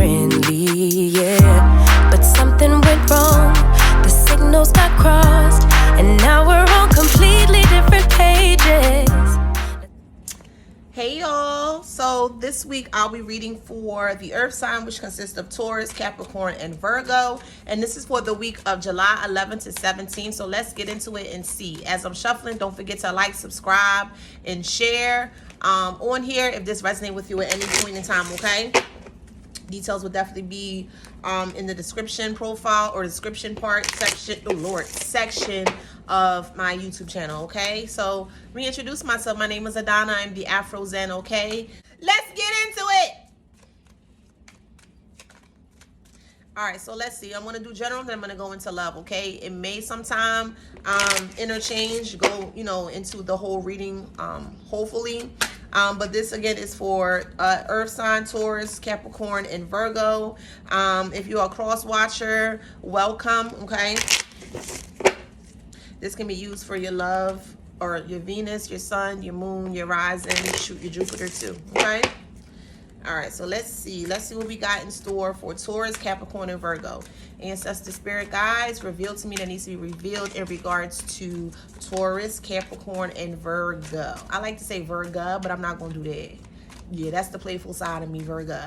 friendly, yeah. But something went wrong, the signals got crossed, and now we're on completely different pages. Hey y'all, so this week I'll be reading for the earth sign, which consists of Taurus, Capricorn, and Virgo, and this is for the week of July 11th to 17th. So let's get into it and see. As I'm shuffling, don't forget to like, subscribe, and share on here if this resonates with you at any point in time, okay? Details will definitely be in the description profile or description part section of my YouTube channel, okay? So reintroduce myself. My name is Adana. I'm the Afro Zen, okay? Let's get into it. All right, so let's see. I'm going to do general, then I'm going to go into love, okay? It may sometime interchange, go, into the whole reading, hopefully. But this, again, is for earth sign, Taurus, Capricorn, and Virgo. If you're a cross watcher, welcome, okay? This can be used for your love or your Venus, your sun, your moon, your rising, your Jupiter too, okay? All right, so let's see what we got in store for Taurus, Capricorn, and Virgo. Ancestor spirit guides, reveal to me that needs to be revealed in regards to Taurus, Capricorn, and Virgo. I like to say Virgo, but I'm not going to do that. Yeah, that's the playful side of me, Virgo.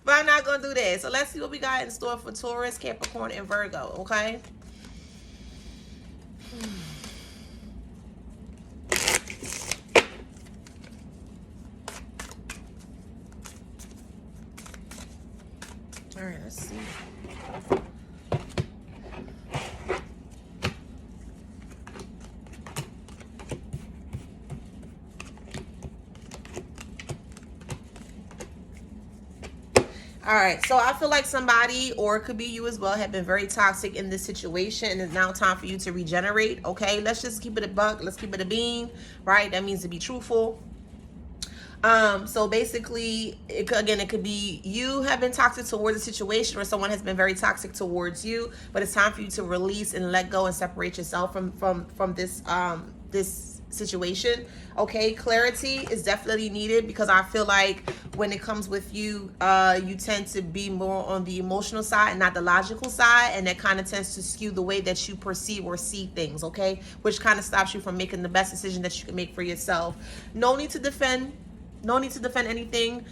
But I'm not going to do that. So let's see what we got in store for Taurus, Capricorn, and Virgo, okay? All right, let's see. All right, so I feel like somebody, or it could be you as well, have been very toxic in this situation, and it's now time for you to regenerate, okay? Let's just keep it a buck. Let's keep it a bean, right? That means to be truthful. So basically, it could be you have been toxic towards a situation, or someone has been very toxic towards you, but it's time for you to release and let go and separate yourself from this this situation, okay? Clarity is definitely needed, because I feel like when it comes with you, you tend to be more on the emotional side and not the logical side, and that kind of tends to skew the way that you perceive or see things, okay? Which kind of stops you from making the best decision that you can make for yourself. No need to defend anything.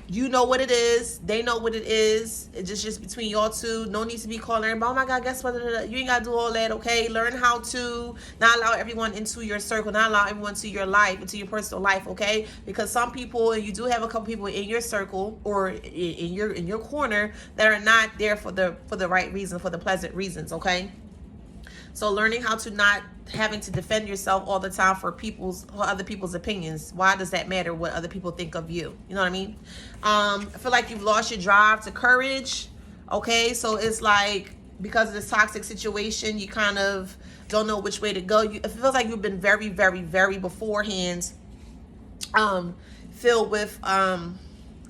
You know what it is. They know what it is. It's just between y'all two. No need to be calling everybody, oh my God, guess what? You ain't got to do all that, okay? Learn how to not allow everyone into your circle, not allow everyone to your life, into your personal life, okay? Because some people, and you do have a couple people in your circle or in your corner that are not there for the right reason, for the pleasant reasons, okay? So learning how to not having to defend yourself all the time for other people's opinions. Why does that matter what other people think of you? You know what I mean? I feel like you've lost your drive to courage. Okay, so it's like because of this toxic situation, you kind of don't know which way to go. It feels like you've been very, very, very beforehand filled with a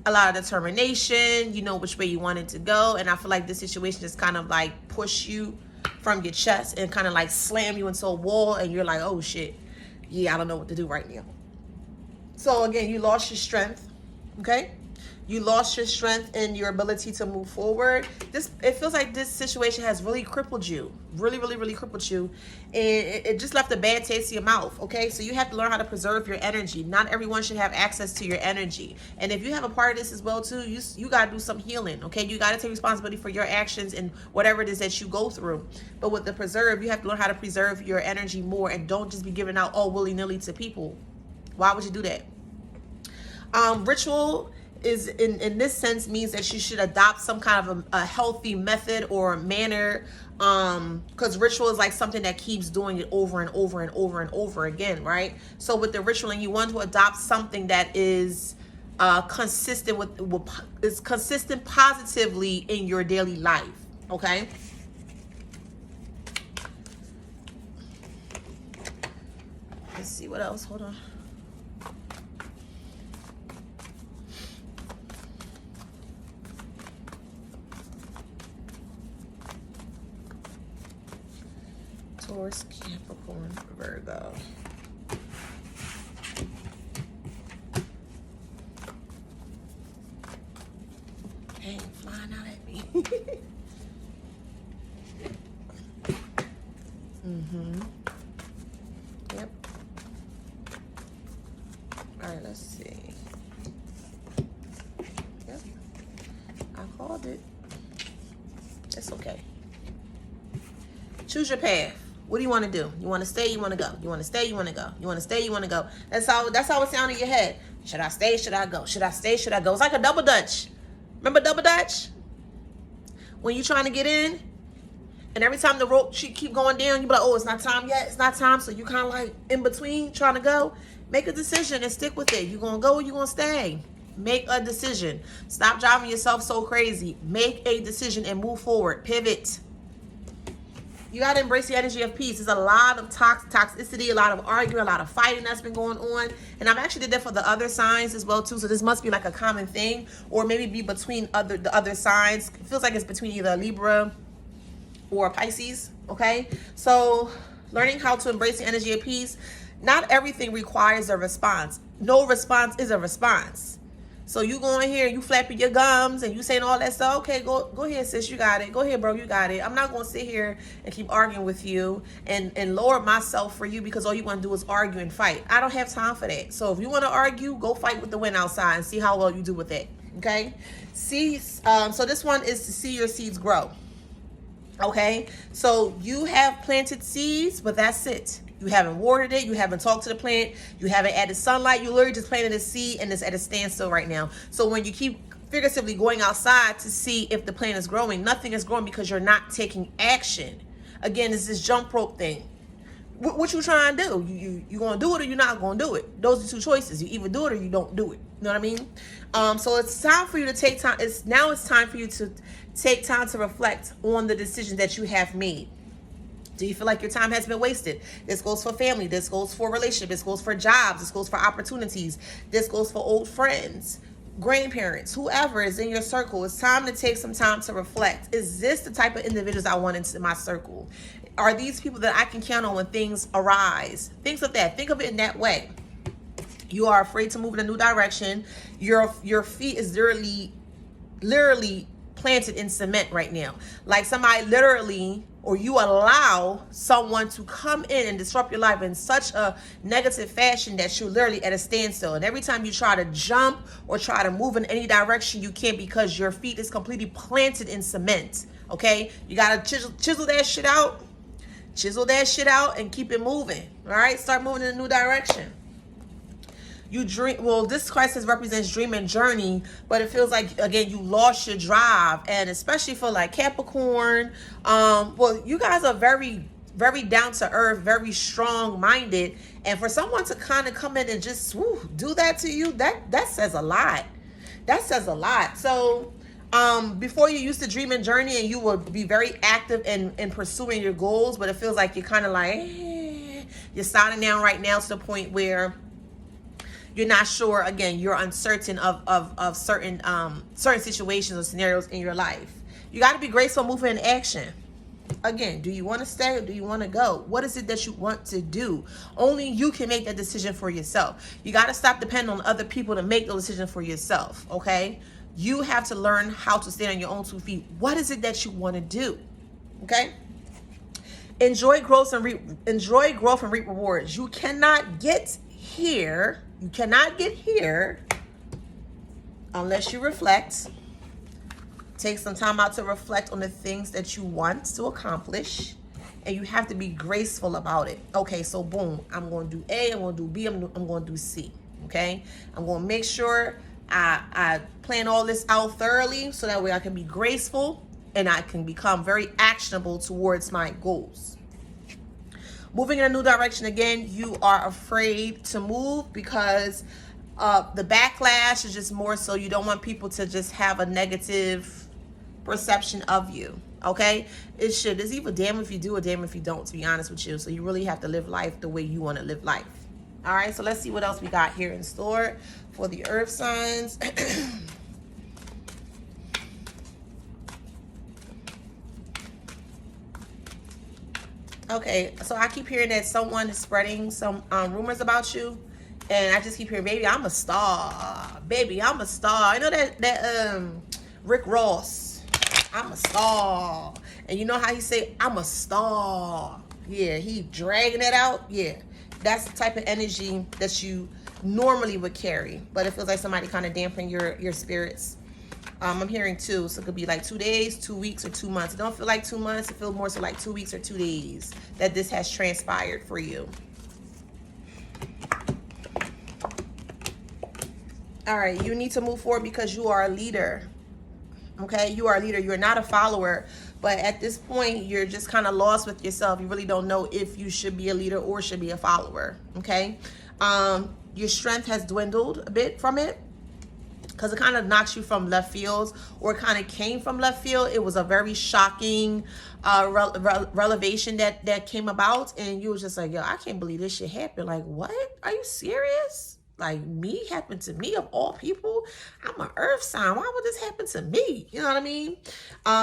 lot of determination. You know which way you wanted to go, and I feel like this situation just kind of like push you from your chest and kind of like slam you into a wall, and you're like, oh shit, yeah, I don't know what to do right now. So again, you lost your strength, okay? You lost your strength and your ability to move forward. It feels like this situation has really crippled you, really, really, really crippled you, and it just left a bad taste in your mouth, okay? So you have to learn how to preserve your energy. Not everyone should have access to your energy, and if you have a part of this as well too, you got to do some healing, okay? You got to take responsibility for your actions and whatever it is that you go through. But with the preserve, you have to learn how to preserve your energy more, and don't just be giving out all willy-nilly to people. Why would you do that? Ritual is in this sense means that you should adopt some kind of a healthy method or manner, because ritual is like something that keeps doing it over and over and over and over again, right? So with the ritualing, you want to adopt something that is consistent is consistent positively in your daily life, okay? Let's see what else. Hold on. Taurus, Capricorn, Virgo. Dang, flying out at me. Yep. All right, let's see. Yep. I called it. It's okay. Choose your path. What do you want to do? You want to stay? You want to go? You want to stay? You want to go? You want to stay? You want to go? That's how it sounds in your head. Should I stay? Should I go? Should I stay? Should I go? It's like a double dutch. Remember double dutch? When you're trying to get in, and every time the rope keep going down, you be like, oh, it's not time yet. It's not time. So you kind of like in between trying to go. Make a decision and stick with it. You going to go or you going to stay? Make a decision. Stop driving yourself so crazy. Make a decision and move forward. Pivot. You got to embrace the energy of peace. There's a lot of toxicity, a lot of arguing, a lot of fighting that's been going on. And I've actually did that for the other signs as well, too. So this must be like a common thing, or maybe be between the other signs. It feels like it's between either Libra or Pisces, okay? So learning how to embrace the energy of peace. Not everything requires a response. No response is a response. So you go in here, you flapping your gums and you saying all that stuff. Okay, go ahead, sis, you got it. Go ahead, bro, you got it. I'm not going to sit here and keep arguing with you and lower myself for you because all you want to do is argue and fight. I don't have time for that. So if you want to argue, go fight with the wind outside and see how well you do with that, okay? So this one is to see your seeds grow, okay? So you have planted seeds, but that's it. You haven't watered it. You haven't talked to the plant. You haven't added sunlight. You literally just planted a seed and it's at a standstill right now. So when you keep figuratively going outside to see if the plant is growing, nothing is growing because you're not taking action. Again, it's this jump rope thing. What you trying to do? You going to do it or you're not going to do it? Those are two choices. You either do it or you don't do it. You know what I mean? So it's time for you to take time. It's time for you to take time to reflect on the decision that you have made. Do you feel like your time has been wasted? This goes for family. This goes for relationship. This goes for jobs. This goes for opportunities. This goes for old friends, grandparents, whoever is in your circle. It's time to take some time to reflect. Is this the type of individuals I want into my circle? Are these people that I can count on when things arise? Things of that. Think of it in that way. You are afraid to move in a new direction. Your feet is literally planted in cement right now. Like somebody literally, or you allow someone to come in and disrupt your life in such a negative fashion that you're literally at a standstill. And every time you try to jump or try to move in any direction, you can't because your feet is completely planted in cement. Okay? You got to chisel that shit out. Chisel that shit out and keep it moving. All right? Start moving in a new direction. You dream. Well, this crisis represents dream and journey, but it feels like, again, you lost your drive. And especially for like Capricorn, well, you guys are very, very down to earth, very strong minded. And for someone to kind of come in and just do that to you, that says a lot. That says a lot. So before you used to dream and journey and you would be very active in pursuing your goals, but it feels like you're kind of like, you're starting down right now to the point where you're not sure. Again, you're uncertain of certain situations or scenarios in your life. You got to be graceful, moving in action. Again, do you want to stay or do you want to go? What is it that you want to do? Only you can make that decision for yourself. You got to stop depending on other people to make the decision for yourself, okay? You have to learn how to stand on your own 2 feet. What is it that you want to do, okay? Enjoy growth and reap rewards. You cannot get here. You cannot get here unless you reflect. Take some time out to reflect on the things that you want to accomplish. And you have to be graceful about it. Okay, so boom, I'm going to do A, I'm going to do B, I'm going to do C. Okay, I'm going to make sure I plan all this out thoroughly so that way I can be graceful and I can become very actionable towards my goals. Moving in a new direction, again, you are afraid to move because the backlash is just more so you don't want people to just have a negative perception of you, okay? It's either damn if you do or damn if you don't, to be honest with you. So you really have to live life the way you want to live life. All right, so let's see what else we got here in store for the earth signs. Okay, so I keep hearing that someone is spreading some rumors about you, and I just keep hearing, baby, I'm a star. Baby, I'm a star. I know that Rick Ross, I'm a star. And you know how he say, I'm a star. Yeah, he dragging it out. Yeah, that's the type of energy that you normally would carry. But it feels like somebody kind of dampening your spirits. I'm hearing 2, so it could be like 2 days, 2 weeks, or 2 months. It don't feel like 2 months. It feels more so like 2 weeks or 2 days that this has transpired for you. All right, you need to move forward because you are a leader. Okay, you are a leader. You're not a follower, but at this point, you're just kind of lost with yourself. You really don't know if you should be a leader or should be a follower. Okay, your strength has dwindled a bit from it because it kind of knocks you from left field, or it kind of came from left field. It was a very shocking revelation that came about, and you was just like, yo, I can't believe this shit happened. Like, what? Are you serious? Like, me happened to me of all people? I'm an earth sign. Why would this happen to me? You know what I mean?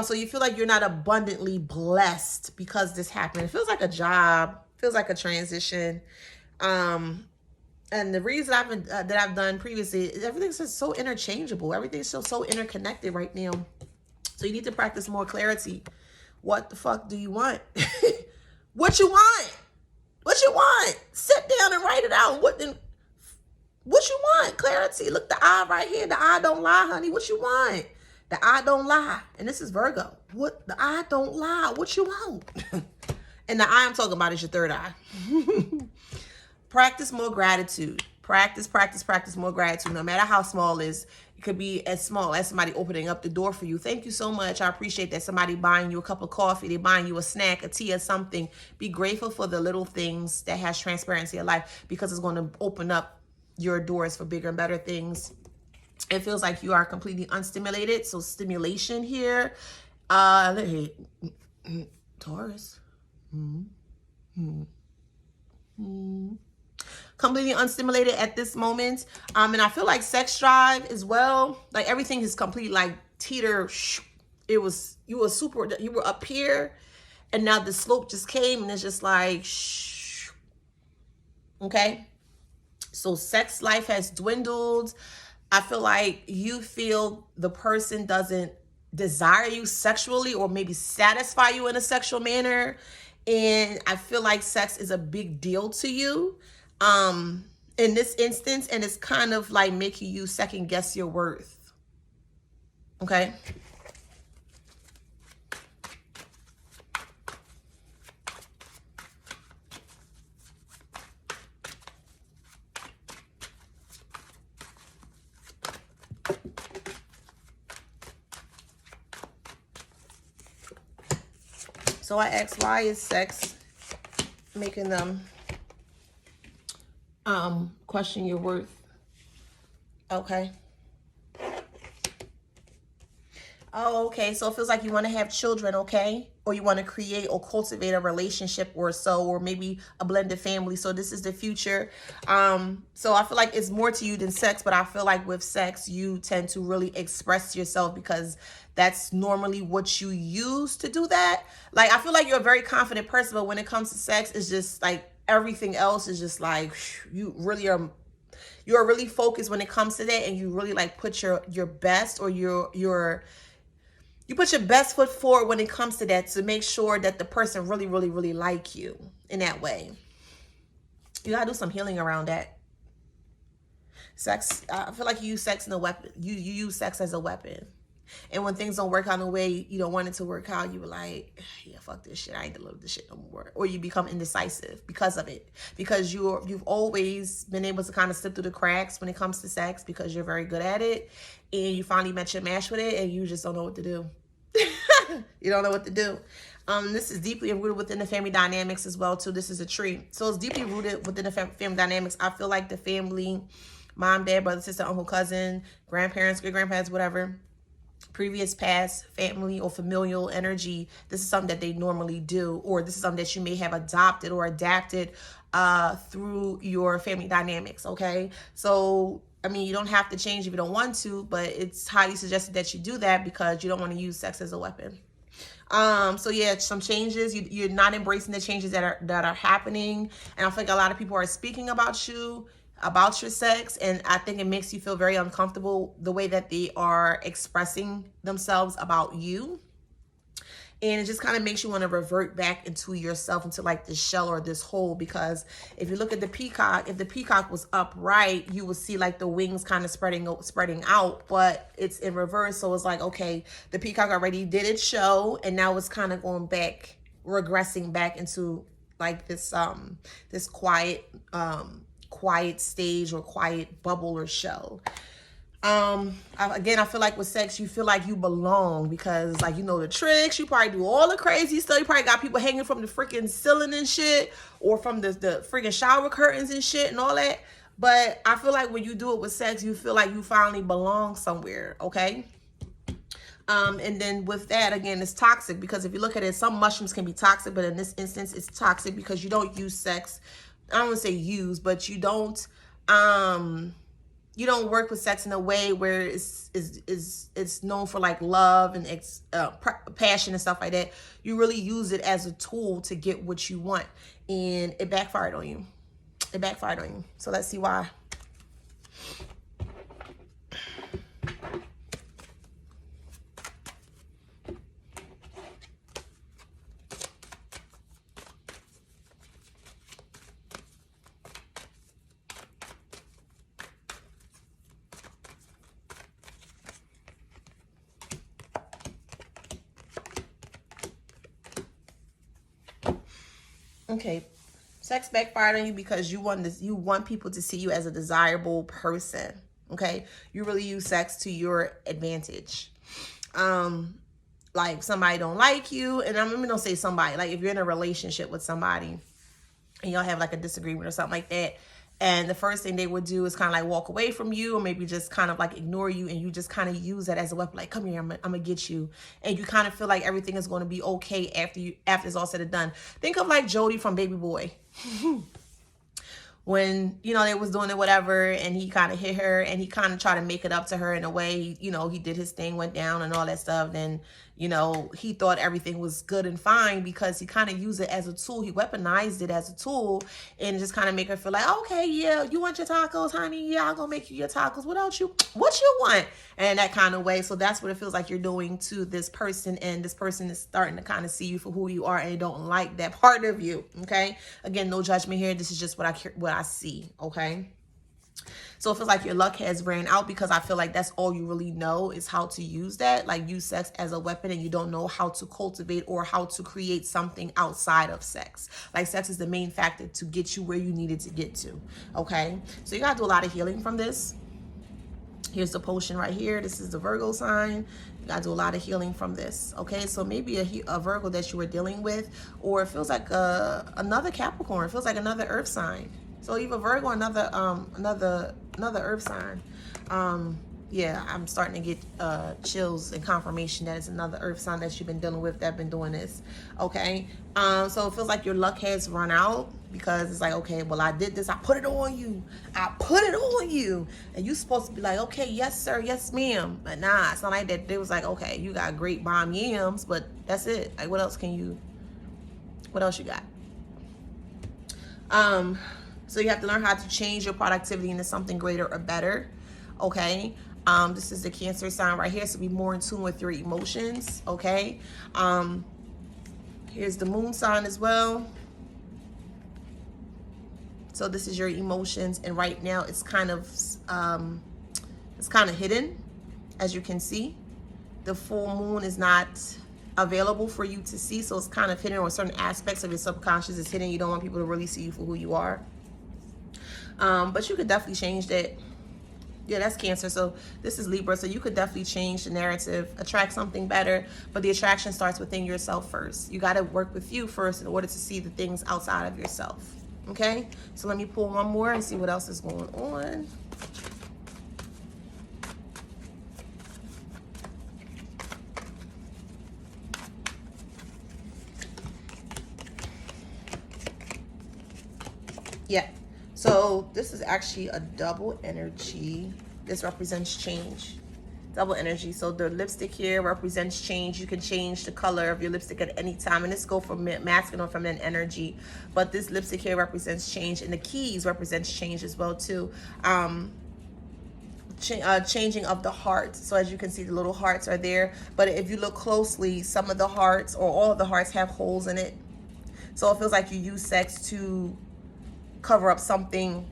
So you feel like you're not abundantly blessed because this happened. It feels like a job. Feels like a transition. And the reason I've done previously is everything's just so interchangeable. Everything's so interconnected right now. So you need to practice more clarity. What the fuck do you want? What you want? What you want? Sit down and write it out. What you want? Clarity. Look, the eye right here. The eye don't lie, honey. What you want? The eye don't lie. And this is Virgo. What? The eye don't lie. What you want? And the eye I'm talking about is your third eye. Practice more gratitude. Practice more gratitude. No matter how small it is, it could be as small as somebody opening up the door for you. Thank you so much. I appreciate that. Somebody buying you a cup of coffee. They buying you a snack, a tea, or something. Be grateful for the little things that has transparency in life, because it's going to open up your doors for bigger and better things. It feels like you are completely unstimulated. So stimulation here. Taurus. Completely unstimulated at this moment. And I feel like sex drive as well. Like everything is completely like teeter. You were up here, and now the slope just came, and it's just like, okay. So sex life has dwindled. I feel like you feel the person doesn't desire you sexually, or maybe satisfy you in a sexual manner. And I feel like sex is a big deal to you in this instance. And it's kind of like making you second guess your worth. Okay. So I asked, why is sex making them question your worth? Okay. Oh, okay. So it feels like you want to have children, okay? Or you want to create or cultivate a relationship or so, or maybe a blended family. So this is the future. So I feel like it's more to you than sex, but I feel like with sex, you tend to really express yourself because that's normally what you use to do that. Like, I feel like you're a very confident person, but when it comes to sex, it's just like everything else is just like, you really are, you're really focused when it comes to that. And you really like put your best, or you put your best foot forward when it comes to that, to make sure that the person really, really, really like you in that way. You gotta do some healing around that. Sex, I feel like you use sex in a weapon. You use sex as a weapon. And when things don't work out in the way you don't want it to work out, you were like, yeah, fuck this shit. I ain't dealing with this shit no more. Or you become indecisive because of it. Because you've always been able to kind of slip through the cracks when it comes to sex, because you're very good at it. And you finally met your match with it, and you just don't know what to do. You don't know what to do. This is deeply rooted within the family dynamics as well, too. This is a tree. So it's deeply rooted within the family dynamics. I feel like the family, mom, dad, brother, sister, uncle, cousin, grandparents, great-grandparents, whatever, previous past family or familial energy, this is something that they normally do, or this is something that you may have adopted or adapted through your family dynamics, okay? So, I mean, you don't have to change if you don't want to, but it's highly suggested that you do that because you don't want to use sex as a weapon. So yeah, some changes. You're not embracing the changes that are happening, and I think a lot of people are speaking about you about your sex, and I think it makes you feel very uncomfortable the way that they are expressing themselves about you. And it just kind of makes you want to revert back into yourself, into like this shell or this hole. Because if you look at the peacock, if the peacock was upright, you would see like the wings kind of spreading out, but it's in reverse. So it's like, okay, the peacock already did its show, and now it's kind of going back, regressing back into like this this quiet stage or quiet bubble or shell. Again, I feel like with sex, you feel like you belong because, like, you know the tricks. You probably do all the crazy stuff. You probably got people hanging from the freaking ceiling and shit, or from the freaking shower curtains and shit and all that. But I feel like when you do it with sex, you feel like you finally belong somewhere, okay? And then with that, again, it's toxic because if you look at it, some mushrooms can be toxic, but in this instance, it's toxic because you don't use sex. I don't want to say use, but you don't work with sex in a way where it's known for like love and passion and stuff like that. You really use it as a tool to get what you want, and it backfired on you. It backfired on you. So let's see why. Okay, sex backfired on you because you want people to see you as a desirable person. Okay, you really use sex to your advantage. Like somebody don't like you, and I'm gonna say somebody, like if you're in a relationship with somebody and y'all have like a disagreement or something like that, and the first thing they would do is kind of like walk away from you, or maybe just kind of like ignore you, and you just kind of use that as a weapon, like, come here, I'm gonna get you. And you kind of feel like everything is going to be okay after it's all said and done. Think of like Jody from Baby Boy. When, you know, they was doing it, whatever, and he kind of hit her, and he kind of tried to make it up to her in a way, you know, he did his thing, went down and all that stuff. Then, you know, he thought everything was good and fine because he kind of used it as a tool. He weaponized it as a tool and just kind of make her feel like, okay, yeah, you want your tacos, honey? Yeah, I'm going to make you your tacos. What you want? And that kind of way. So that's what it feels like you're doing to this person. And this person is starting to kind of see you for who you are, and they don't like that part of you. Okay. Again, no judgment here. This is just what I see. Okay. So it feels like your luck has ran out because I feel like that's all you really know is how to use that. Like, use sex as a weapon, and you don't know how to cultivate or how to create something outside of sex. Like, sex is the main factor to get you where you needed to get to. Okay. So you got to do a lot of healing from this. Here's the potion right here. This is the Virgo sign. You got to do a lot of healing from this. Okay. So maybe a Virgo that you were dealing with, or it feels like another Capricorn. It feels like another earth sign. So either Virgo or another earth sign. Yeah, I'm starting to get chills and confirmation that it's another earth sign that you've been dealing with that been doing this. Okay. So it feels like your luck has run out because it's like, okay, well, I did this. I put it on you. And you supposed to be like, okay, yes, sir. Yes, ma'am. But nah, it's not like that. They was like, okay, you got great bomb yams, but that's it. Like, what else you got? So you have to learn how to change your productivity into something greater or better. Okay. This is the Cancer sign right here. So be more in tune with your emotions. Okay. Here's the Moon sign as well. So this is your emotions. And right now it's kind of hidden. As you can see, the full moon is not available for you to see. So it's kind of hidden, or certain aspects of your subconscious is hidden. You don't want people to really see you for who you are. But you could definitely change that. Yeah, that's Cancer. So this is Libra. So you could definitely change the narrative, attract something better. But the attraction starts within yourself first. You got to work with you first in order to see the things outside of yourself. Okay. So let me pull one more and see what else is going on. Yeah. So this is actually a double energy. This represents change. double energy. So the lipstick here represents change. You can change the color of your lipstick at any time, and this go for masculine or feminine energy, but this lipstick here represents change, and the keys represents change as well too. Changing of the hearts. So as you can see, the little hearts are there, but if you look closely, some of the hearts or all of the hearts have holes in it. So it feels like you use sex to cover up something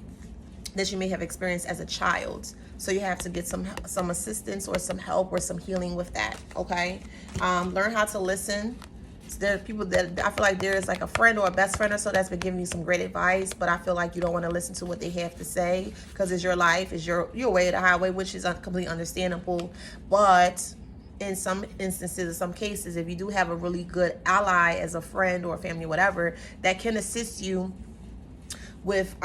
that you may have experienced as a child. So you have to get some assistance or some help or some healing with that, okay? Learn how to listen. So there are people that I feel like there is like a friend or a best friend or so that's been giving you some great advice, but I feel like you don't want to listen to what they have to say because it's your life, it's your way of the highway, which is completely understandable. But in some instances, in some cases, if you do have a really good ally as a friend or a family, whatever, that can assist you with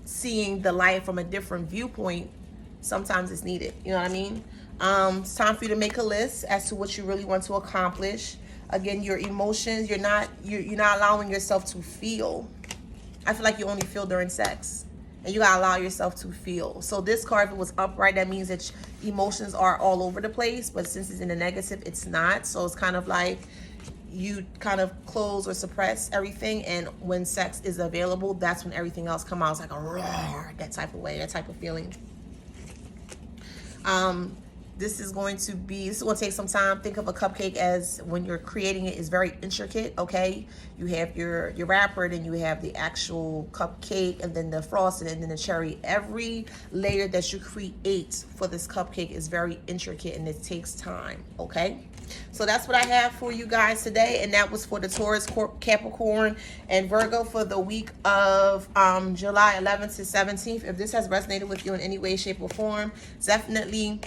seeing the life from a different viewpoint, sometimes it's needed. You know what I mean? It's time for you to make a list as to what you really want to accomplish. Again, your emotions, you're not allowing yourself to feel. I feel like you only feel during sex, and you gotta allow yourself to feel. So this card, if it was upright, that means that emotions are all over the place, but since it's in the negative, it's not. So it's kind of like you kind of close or suppress everything, and when sex is available, that's when everything else comes out. It's like a roar, that type of way, that type of feeling. This is going to take some time. Think of a cupcake as, when you're creating it, is very intricate, okay? You have your wrapper, then you have the actual cupcake, and then the frosting, and then the cherry. Every layer that you create for this cupcake is very intricate, and it takes time, okay? So that's what I have for you guys today, and that was for the Taurus, Capricorn, and Virgo for the week of July 11th to 17th. If this has resonated with you in any way, shape, or form, definitely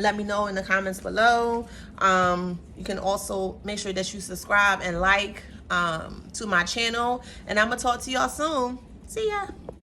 let me know in the comments below. You can also make sure that you subscribe and like to my channel, and I'm gonna talk to y'all soon. See ya.